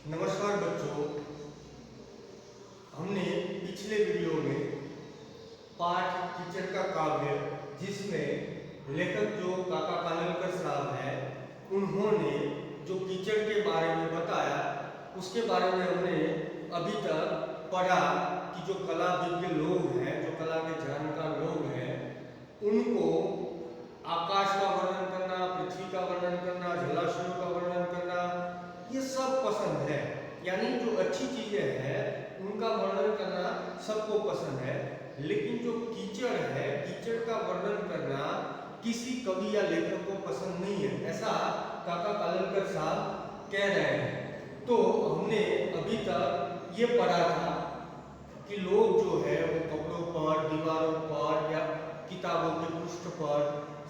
नमस्कार बच्चों, हमने पिछले वीडियो में पाठ कीचड़ का काव्य जिसमें लेखक जो काका कानलकर साहब हैं उन्होंने जो कीचड़ के बारे में बताया उसके बारे में हमने अभी तक पढ़ा कि जो कला विज्ञ लोग हैं, जो कला के जानकार लोग हैं, उनको आकाश का वर्णन करना, पृथ्वी का वर्णन करना, जलाशयों का वर्णन करना, ये सब पसंद है। यानी जो अच्छी चीजें हैं उनका वर्णन करना सबको पसंद है, लेकिन जो कीचड़ है, कीचड़ का वर्णन करना किसी कवि या लेखक को पसंद नहीं है, ऐसा काका कानलकर साहब कह रहे हैं। तो हमने अभी तक ये पढ़ा था कि लोग जो है वो कपड़ों पर, दीवारों पर या किताबों के पृष्ठ पर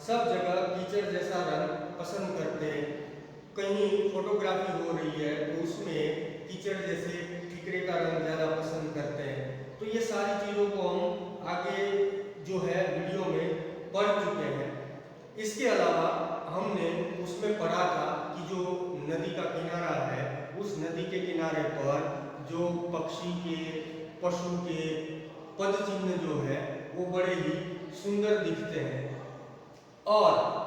सब जगह कीचड़ जैसा रंग पसंद करते हैं। कहीं फोटोग्राफी हो रही है तो उसमें कीचड़ जैसे ठिकरे का रंग ज़्यादा पसंद करते हैं। तो ये सारी चीज़ों को हम आगे जो है वीडियो में पढ़ चुके हैं। इसके अलावा हमने उसमें पढ़ा था कि जो नदी का किनारा है, उस नदी के किनारे पर जो पक्षी के, पशु के पद चिन्ह जो है वो बड़े ही सुंदर दिखते हैं। और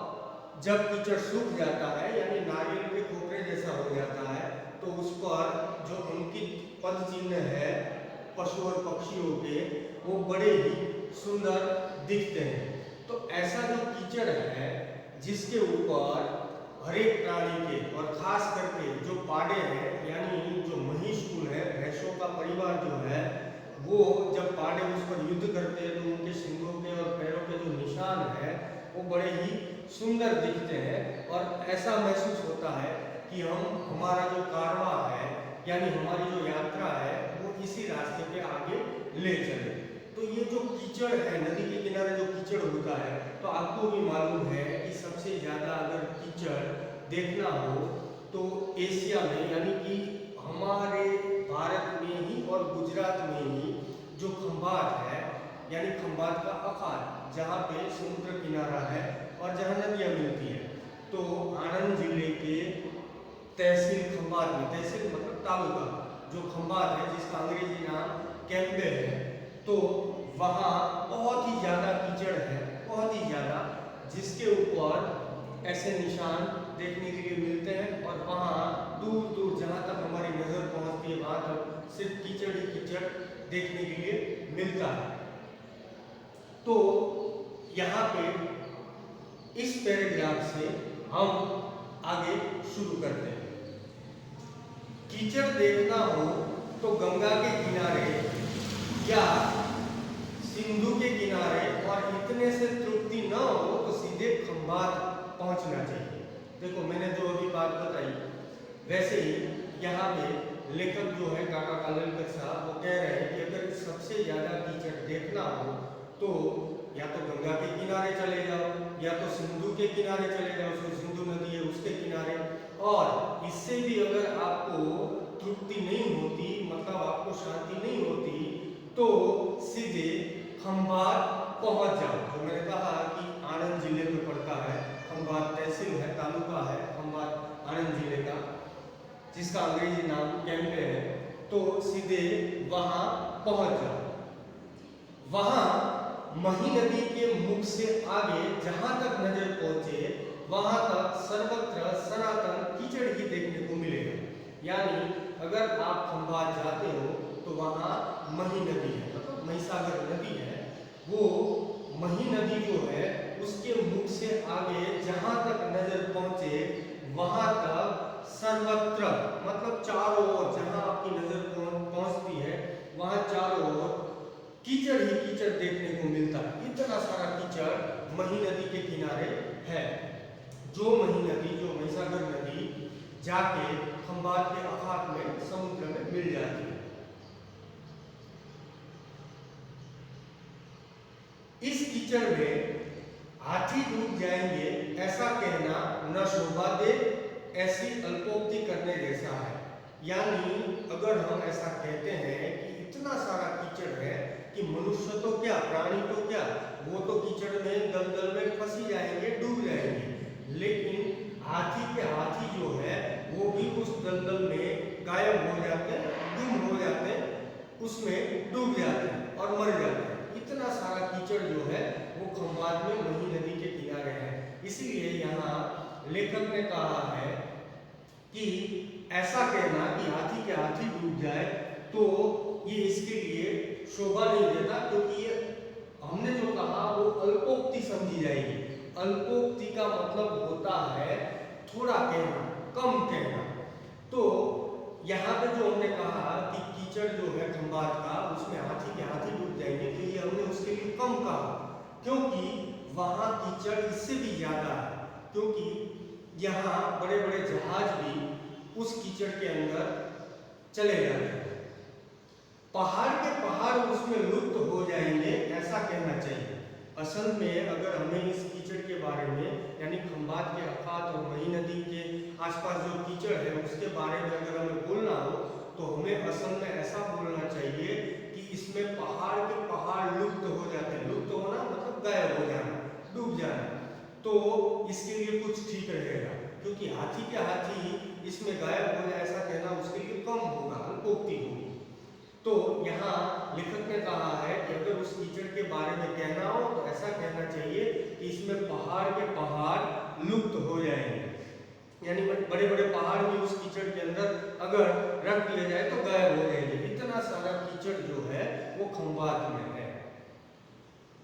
जब कीचड़ सूख जाता है यानी नारियल के खोपरे जैसा हो जाता है तो उस पर जो अंकित पद चिन्ह है पशु और पक्षियों के वो बड़े ही सुंदर दिखते हैं। तो ऐसा जो कीचड़ है जिसके ऊपर हर एक प्राणी के और खास करके जो पाड़े हैं यानी जो महिषकुल है, भैंसों का परिवार जो है, वो जब पाड़े उस पर युद्ध करते हैं तो उनके सिंगों के और पैरों के जो निशान है वो बड़े ही सुंदर दिखते हैं और ऐसा महसूस होता है कि हमारा जो कारवां है यानी हमारी जो यात्रा है वो इसी रास्ते पे आगे ले चले। तो ये जो कीचड़ है, नदी के किनारे जो कीचड़ होता है, तो आपको भी मालूम है कि सबसे ज़्यादा अगर कीचड़ देखना हो तो एशिया में यानी कि हमारे भारत में ही और गुजरात में ही जो खंभात है यानी खंभात का अखात जहाँ पे समुद्र किनारा है और जहाँ नदियाँ मिलती है, तो आनंद जिले के तहसील खंभात में, तहसील मतलब तालुका जो खंभात है जिसका अंग्रेजी नाम कैम्बे है, तो वहाँ बहुत ही ज़्यादा कीचड़ है, बहुत ही ज़्यादा, जिसके ऊपर ऐसे निशान देखने के लिए मिलते हैं और वहाँ दूर दूर जहाँ तक हमारी नज़र पहुँचती है वहाँ तक सिर्फ कीचड़ ही कीचड़ देखने के लिए मिलता है। तो यहाँ पे इस पैराग्राफ से हम आगे शुरू करते हैं। कीचड़ देखना हो तो गंगा के किनारे या सिंधु के किनारे और इतने से तृप्ति न हो तो सीधे खंभात पहुंचना चाहिए। देखो मैंने जो अभी बात बताई वैसे ही यहाँ पे लेखक जो है काका कानलकर साहब वो कह रहे हैं कि अगर सबसे ज़्यादा कीचड़ देखना हो तो या तो गंगा के किनारे चले जाओ या तो सिंधु के किनारे चले जाओ, जो सिंधु नदी है उसके किनारे। और इससे भी अगर आपको तृप्ति नहीं होती, मतलब आपको शांति नहीं होती, तो सीधे खंभात पहुंच जाओ। तो मैंने कहा कि आनंद जिले में पड़ता है, खंभात तहसील है, तालुका है खंभात आनंद जिले का, जिसका अंग्रेजी नाम कैम्बे है, तो सीधे वहां पहुंच जाओ। वहां मही नदी के मुख से आगे जहां तक नजर पहुंचे वहां तक सर्वत्र सनातन कीचड़ ही देखने को मिलेगा। यानी अगर आप खंभात जाते हो तो वहां मही नदी है, मतलब महिसागर नदी है, वो मही नदी जो है उसके मुख से आगे जहां तक नजर पहुंचे वहां तक सर्वत्र मतलब चारों ओर जहां आपकी नजर पहुंचती है वहां चारों ओर कीचड़ ही कीचड़ देखने को मिलता है। इतना सारा कीचड़ मही नदी के किनारे है। जो मही नदी, जो महिसागर नदी जाके खंभात के अखात में समुद्र में मिल जाती है। इस कीचड़ में हाथी डूब जाएंगे ऐसा कहना न शोभा दे, ऐसी अल्पोक्ति करने जैसा है। यानी अगर हम ऐसा कहते हैं कि इतना सारा कीचड़ है कि मनुष्य तो क्या, प्राणी तो क्या, वो तो कीचड़ में दलदल में फंसी जाएंगे, डूब जाएंगे, लेकिन हाथी के हाथी जो है वो भी उस दलदल में गायब हो जाते हैं, गुम हो जाते हैं, उसमें डूब जाते हैं और मर जाते हैं। इतना सारा कीचड़ जो है वो खंभात में मही नदी के किनारे है। इसीलिए यहाँ लेखक ने कहा है कि ऐसा कहना कि हाथी के हाथी डूब जाए तो ये इसके लिए शोभा नहीं देता, क्योंकि ये हमने जो कहा वो अल्पोक्ति समझी जाएगी। अल्पोक्ति का मतलब होता है थोड़ा कहना, कम कहना। तो यहाँ पे जो हमने कहा कि कीचड़ जो है खंभात का, उसमें हाथी के हाथी डूब जाएंगे, तो ये हमने उसके लिए कम कहा, क्योंकि वहाँ कीचड़ इससे भी ज्यादा है। क्योंकि यहाँ बड़े बड़े जहाज भी उस कीचड़ के अंदर चले जाते हैं। पहाड़ के पहाड़ उसमें लुप्त हो जाएंगे ऐसा कहना चाहिए। असल में अगर हमें इस कीचड़ के बारे में, यानी खंभात के अखात और मही नदी के आसपास जो कीचड़ है उसके बारे में अगर हमें बोलना हो, तो हमें असल में ऐसा बोलना चाहिए कि इसमें पहाड़ के पहाड़ लुप्त हो जाते हैं। लुप्त होना मतलब गायब हो जाना, डूब जाना। तो इसके लिए कुछ ठीक रहेगा, क्योंकि हाथी के हाथी इसमें गायब हो जाए ऐसा कहना उसके लिए कम होगा, अल्पोक्ति होगी। तो यहाँ लेखक ने कहा है कि अगर उस कीचड़ के बारे में कहना हो तो ऐसा कहना चाहिए कि इसमें पहाड़ के पहाड़ लुप्त हो जाएंगे, यानी बड़े बड़े पहाड़ भी उस कीचड़ के अंदर अगर रख दिया जाए तो गायब हो जाएंगे। इतना सारा कीचड़ जो है वो खंभात में है।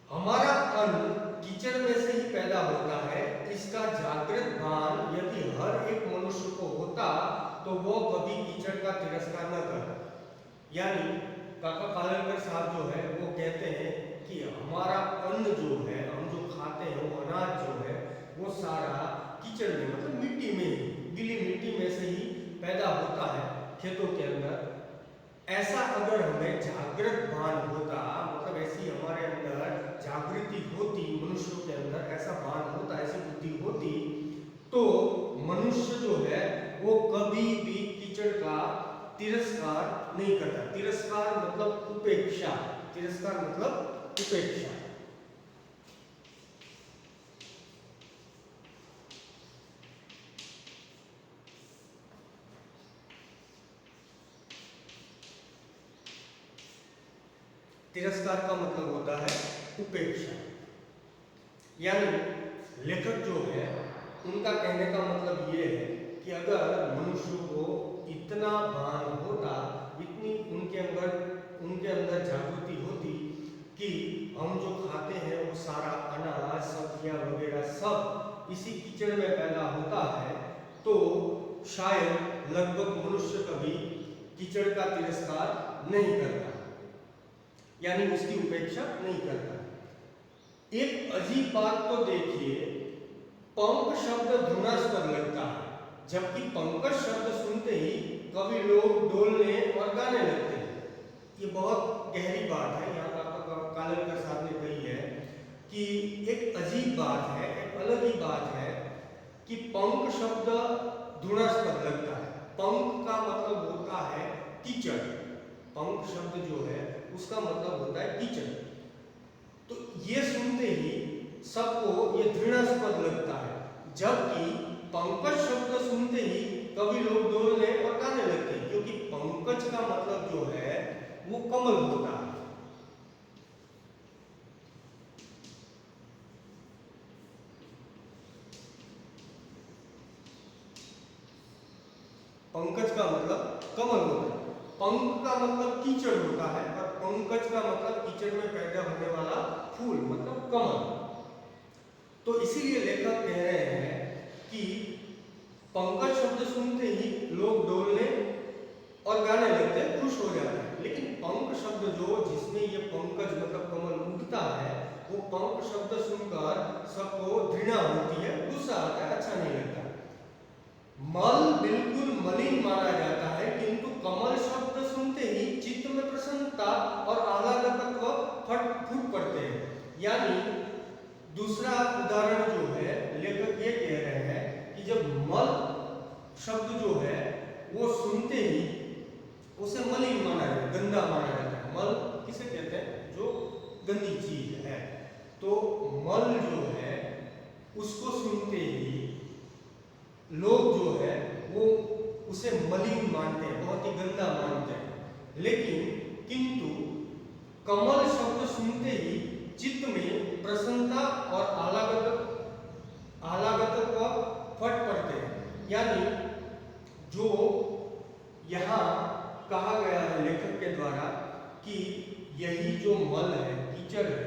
हमारा अन्न कीचड़ में से ही पैदा होता है। इसका जागृत भान यदि हर एक मनुष्य को होता तो वो कभी कीचड़ का तिरस्कार न करता। यानी काका कालनकर साहब जो है वो कहते हैं कि हमारा अन्न जो है, हम जो खाते हैं वो अनाज जो है वो सारा कीचड़ में, मतलब मिट्टी में, गीली मिट्टी में से ही पैदा होता है खेतों के अंदर। ऐसा अगर हमें जागृत भान होता, मतलब ऐसी हमारे अंदर जागृति होती, मनुष्यों के अंदर ऐसा भान होता, ऐसी बुद्धि होती, तो मनुष्य जो है वो कभी भी कीचड़ का तिरस्कार नहीं करता। तिरस्कार मतलब उपेक्षा, तिरस्कार मतलब उपेक्षा। तिरस्कार का मतलब होता है उपेक्षा। यानी लेखक जो है उनका कहने का मतलब ये है कि अगर मनुष्य को इतना भान होता, इतनी उनके अंदर जागृति होती कि हम जो खाते हैं वो सारा अनाज, सब्जियां वगैरह सब इसी कीचड़ में पैदा होता है, तो शायद लगभग मनुष्य कभी कीचड़ का तिरस्कार नहीं करता, यानी उसकी उपेक्षा नहीं करता। एक अजीब बात तो देखिए, पंख शब्द ध्रुनास्पद लगता है, जबकि पंकज शब्द सुनते ही कवि लोग डोलने और गाने लगते हैं। ये बहुत गहरी बात है, यहाँ कालनकर साहब ने कही है कि एक अजीब बात है, एक अलग ही बात है कि पंख शब्द ध्रुनास्पद लगता है। पंख का मतलब होता है कीचड़, पंख शब्द जो है उसका मतलब होता है कीचड़। तो ये सुनते ही सबको ये घृणास्पद लगता है, जबकि पंकज शब्द सुनते ही कवि लोग डोलने और गाने लगते हैं, क्योंकि पंकज का मतलब जो है वो कमल होता है। पंकज का मतलब कमल होता है, पंख का मतलब कीचड़ होता है, और पंकज का मतलब कीचड़ में पैदा होने वाला फूल मतलब कमल। तो इसीलिए लेखक कह रहे हैं कि पंकज शब्द सुनते ही लोग डोलने और गाने लगते हैं, खुश हो जाते हैं। लेकिन पंख शब्द जो, जिसमें ये पंकज मतलब कमल उगता है, वो पंख शब्द सुनकर सबको घृणा होती है, गुस्सा आता है, अच्छा नहीं लगता। मल बिल्कुल मलिन माना जाता है, किंतु कमल शब्द सुनते ही चित्त में प्रसन्नता और आह्लादकत्व फूट पड़ते हैं। यानी दूसरा उदाहरण जो है, लेखक ये कह रहे हैं कि जब मल शब्द जो है वो सुनते ही उसे मलिन माना जाता है, गंदा माना जाता है। मल किसे कहते हैं? जो गंदी चीज है। तो मल जो है उसको सुनते ही लोग जो है वो उसे मलिन मानते हैं, बहुत ही गंदा मानते हैं। लेकिन किंतु कमल शब्द सुनते ही चित्त में प्रसन्नता और आह्लादकत्व फट पड़ते हैं। यानी जो यहाँ कहा गया है लेखक के द्वारा कि यही जो मल है, कीचड़ है,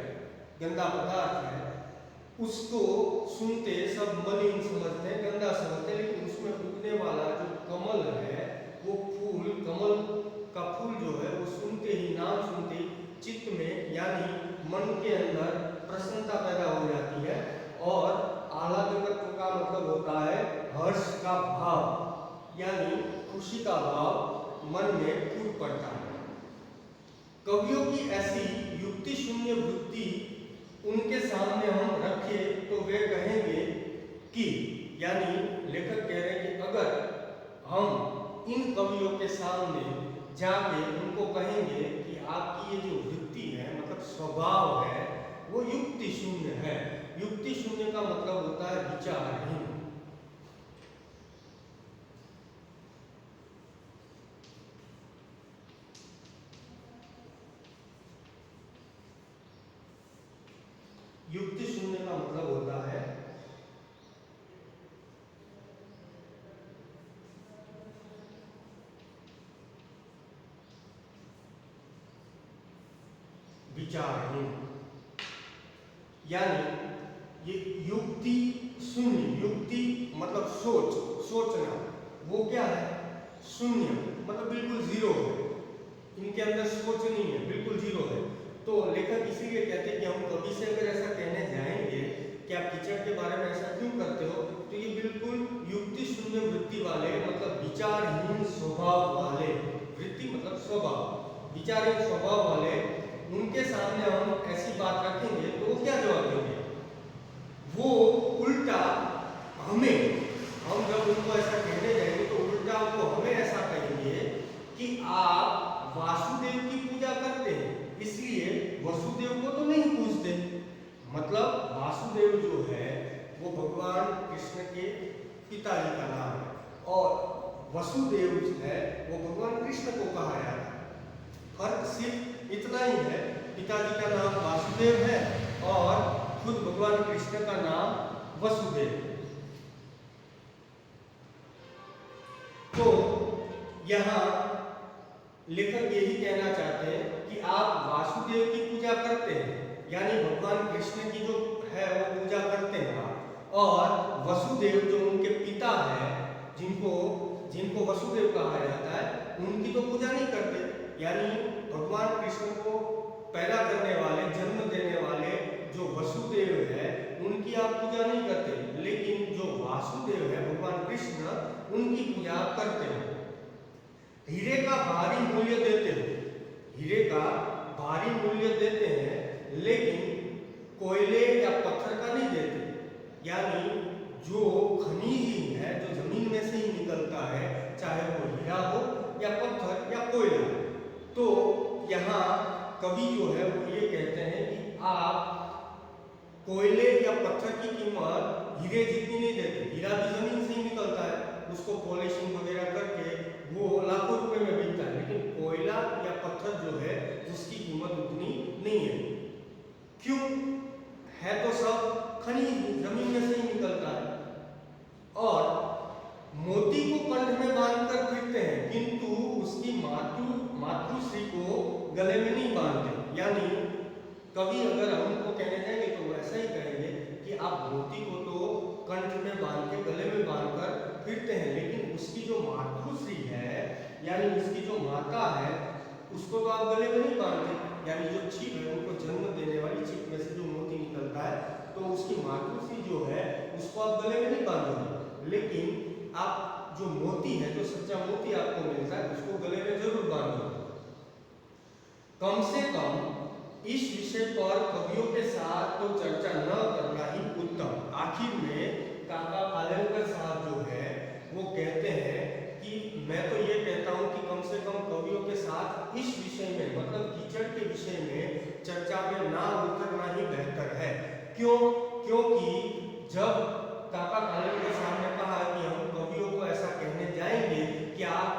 गंदा पदार्थ है, उसको सुनते सब मलिन समझते हैं, गंदा समझते हैं, लेकिन उसमें उगने वाला जो कमल है, वो फूल, कमल का फूल जो है, वो सुनते ही, नाम सुनते ही चित्त में यानी मन के अंदर प्रसन्नता पैदा हो जाती है। और आह्लादकत्व का मतलब होता है हर्ष का भाव, यानी खुशी का भाव मन में फूट पड़ता है। कवियों की ऐसी युक्ति शून्य वृत्ति उनके सामने हम रखे तो वे कहेंगे कि, यानी लेखक कह रहे हैं कि अगर हम इन कवियों के सामने जाके उनको कहेंगे कि आपकी ये जो वृत्ति है, मतलब स्वभाव है, वो युक्ति शून्य है। युक्ति शून्य का मतलब होता है विचारहीन। युक्ति शून्य का मतलब होता है विचारहीन। यानी ये युक्ति शून्य, युक्ति मतलब सोचना, वो क्या है? शून्य, मतलब बिल्कुल जीरो है, इनके अंदर सोच नहीं है, बिल्कुल जीरो है। तो लेखक इसीलिए कहते हैं कि हम कवि से अगर ऐसा कहने जाएंगे कि आप कीचड़ के बारे में ऐसा क्यों करते हो, तो ये बिल्कुल युक्ति शून्य वृत्ति वाले, मतलब विचारहीन स्वभाव वाले, वृत्ति मतलब स्वभाव, विचारहीन स्वभाव वाले, उनके सामने हम ऐसी बात रखेंगे तो वो क्या जवाब देंगे? वो उल्टा हमें, हम जब उनको ऐसा कहने जाएंगे तो उल्टा वो हमें ऐसा कहेंगे कि आप वासुदेव की पूजा करते हैं, इसलिए वसुदेव को तो नहीं पूजते। मतलब वासुदेव जो है वो भगवान कृष्ण के पिताजी का नाम है और वसुदेव जो है वो भगवान कृष्ण को कहा जाता है। फर्क सिर्फ इतना ही है, पिताजी का नाम वासुदेव है और खुद भगवान कृष्ण का नाम वसुदेव। तो यहाँ लेखक यही कहना चाहते हैं कि आप वासुदेव की पूजा करते हैं, यानी भगवान कृष्ण की जो है वो पूजा करते हैं आप, और वसुदेव जो उनके पिता है, जिनको वसुदेव कहा जाता है, उनकी तो पूजा नहीं करते। यानी भगवान कृष्ण को पैदा करने वाले, जन्म देने वाले जो वसुदेव है, उनकी आप पूजा नहीं करते, लेकिन जो वासुदेव है भगवान कृष्ण, उनकी पूजा आप करते हैं। हीरे का भारी मूल्य देते हैं, हीरे का भारी मूल्य देते हैं, लेकिन कोयले या पत्थर का नहीं देते। यानी जो खनिज है, जो जमीन में से ही निकलता है, चाहे वो हीरा हो या पत्थर या कोयला। तो यहाँ कवि जो है वो ये कहते हैं कि आप कोयले या पत्थर की कीमत हीरे जितनी नहीं देते। हीरा भी जमीन से ही निकलता है, उसको पॉलिशिंग वगैरह करके वो लाखों रुपए में बिकता है, लेकिन कोयला या पत्थर जो है उसकी कीमत उतनी नहीं है। क्यों है? तो सब खनिज जमीन में से ही निकलता है। और मोती को कंठ में बांधकर फिरते हैं, किंतु उसकी मातृश्री को गले में नहीं बांधते। यानी कभी अगर हम उनको कहने जाएंगे तो वो ऐसा ही कहेंगे कि आप मोती को तो कंठ में बांध के, गले में बांधकर फिरते हैं, लेकिन उसकी जो मातृश्री है, यानी उसकी जो माता है, उसको तो आप गले में नहीं बांधते। यानी जो छिप है, उनको जन्म देने वाली छिप में से जो मोती निकलता है, तो उसकी मातृश्री जो है उसको आप गले में नहीं बांधोगे, लेकिन आप जो मोती है, जो सच्चा मोती आपको मिलता है, उसको गले में जरूर बांधोगे। कम से कम इस विषय पर कवियों के साथ तो चर्चा न करना ही उत्तम। आखिर में काका कालेलकर साहब जो है वो कहते हैं कि मैं तो ये कहता हूँ कि कम से कम कवियों के साथ इस विषय में, मतलब कीचड़ के विषय में चर्चा में ना उतरना ही बेहतर है। क्यों? क्योंकि जब काका कालेलकर साहब ने कहा कि हम कवियों को ऐसा कहने जाएंगे कि आप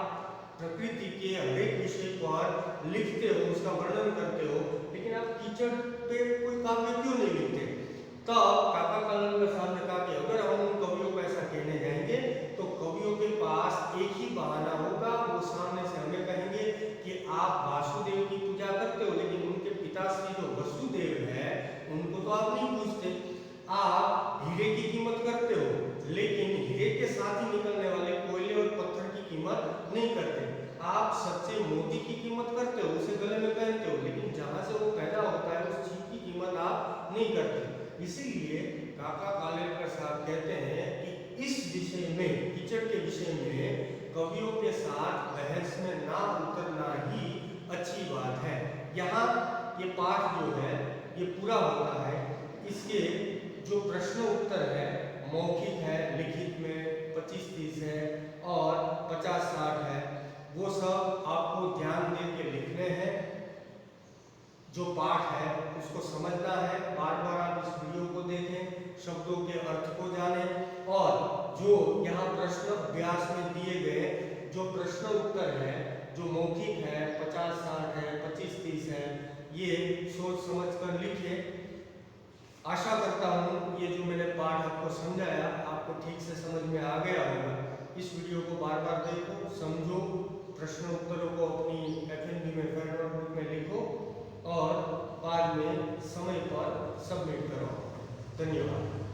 प्रकृति के हर एक विषय पर लिखते हो, उसका वर्णन करते हो, लेकिन आप कीचड़ पे कोई काव्य क्यों नहीं लिखते? तब काका कालेलकर साहब ने कहा कि अगर हम उन कवियों को ऐसा कहने जाएंगे तो कवियों के पास एक ही बहाना होगा, वो सामने से हमें कहेंगे कि आप वासुदेव की पूजा करते हो, लेकिन उनके पिताश्री जो वसुदेव है उनको तो आप नहीं पूजते। आप हीरे की कीमत करते हो, लेकिन हीरे के साथ ही निकलने वाले कोयले और पत्थर की कीमत नहीं करते। आप सच्चे मोती की कीमत करते हो, उसे गले में पहनते हो, लेकिन जहां से वो पैदा होता है उस चीज की कीमत आप नहीं करते। इसीलिए काका कालेलकर साहब कहते हैं कि इस विषय में, कीचड़ के विषय में कवियों के साथ बहस में ना उतरना ही अच्छी बात है। यहाँ ये पाठ जो है ये पूरा होता है। इसके जो प्रश्न उत्तर है, मौखिक है, लिखित में 25-30 है और 50-60 है, वो सब आपको ध्यान दे के लिखने हैं। जो पाठ है उसको समझना है, बार बार आप इस वीडियो को देखें, शब्दों के अर्थ को जानें, और जो यहाँ प्रश्न अभ्यास में दिए गए जो प्रश्न उत्तर है, जो मौखिक है, 50-60 है, 25-30 है, ये सोच समझ कर लिखें। आशा करता हूँ ये जो मैंने पाठ आपको समझाया आपको ठीक से समझ में आ गया होगा। इस वीडियो को बार बार देखो, समझो, प्रश्न उत्तरों को अपनी FNB में फेड नोटबुक में लिखो और बाद में समय पर सबमिट करो। धन्यवाद।